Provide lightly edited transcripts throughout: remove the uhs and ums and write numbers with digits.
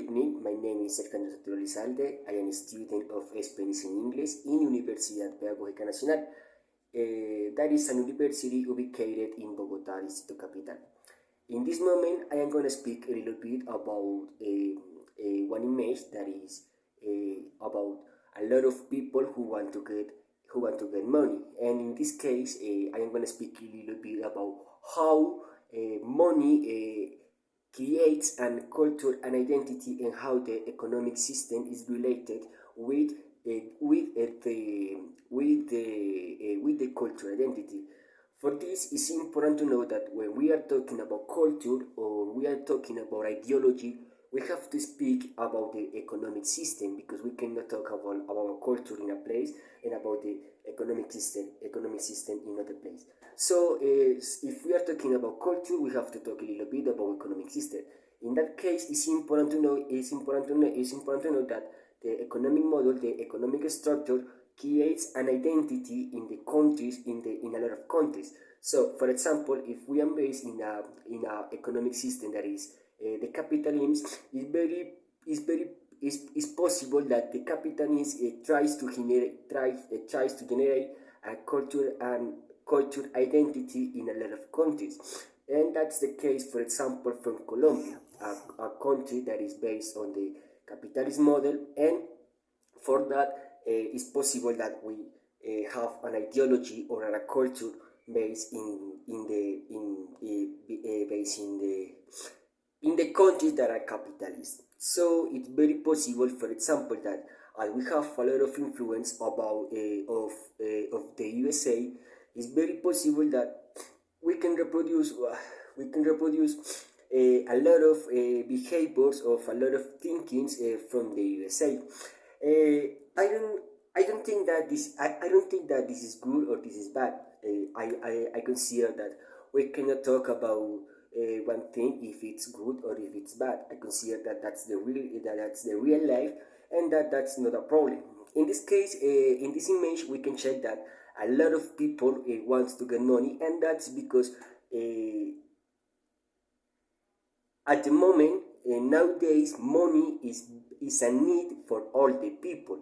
evening. My name is Sergio Sotero Lizalde. I am a student of Spanish and English in Universidad Pedagógica Nacional. That is an university ubicated in Bogotá, the capital. In this moment, I am going to speak a little bit about one image that is about a lot of people who want to get money. And in this case, I am going to speak a little bit about how money creates an culture and identity, and how the economic system is related with the culture identity. For this, it's important to know that when we are talking about culture or we are talking about ideology, we have to speak about the economic system, because we cannot talk about culture in a place and about the economic system in another place. So if we are talking about culture, we have to talk a little bit about economic system. In that case, it's important to know that the economic model, the economic structure, creates an identity in the countries, in a lot of countries. So, for example, if we are based in a economic system that is the capitalism, it's possible that the capitalism tries to generate a culture identity in a lot of countries. And that's the case, for example, from Colombia, a country that is based on the capitalist model, and for that it's possible that we have an ideology or a culture based in the countries that are capitalist. So it's very possible, for example, that we have a lot of influence about of the USA. It's very possible that we can reproduce a lot of behaviors of a lot of thinkings from the USA. I don't think that this is good or this is bad. I consider that we cannot talk about one thing if it's good or if it's bad. I consider that that's the real life, and that's not a problem. In this case, in this image, we can check that a lot of people wants to get money, and that's because at the moment, nowadays, money is a need for all the people.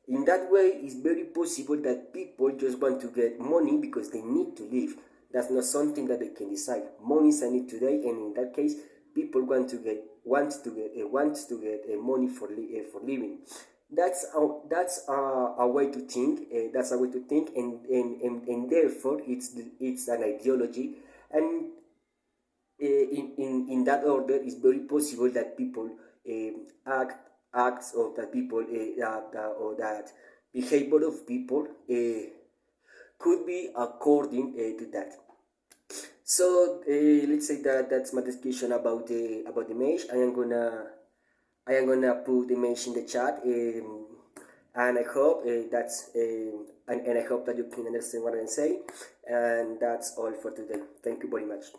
In that way, it's very possible that people just want to get money because they need to live. That's not something that they can decide. Money is a need today, and in that case, people want to get money for living. That's a way to think. And therefore, it's an ideology. And in that order, it's very possible that people acts of that people or that behavior of people could be according to that. So let's say that's my discussion about the image. I am gonna put the image in the chat, and I hope and I hope that you can understand what I'm saying. And that's all for today. Thank you very much.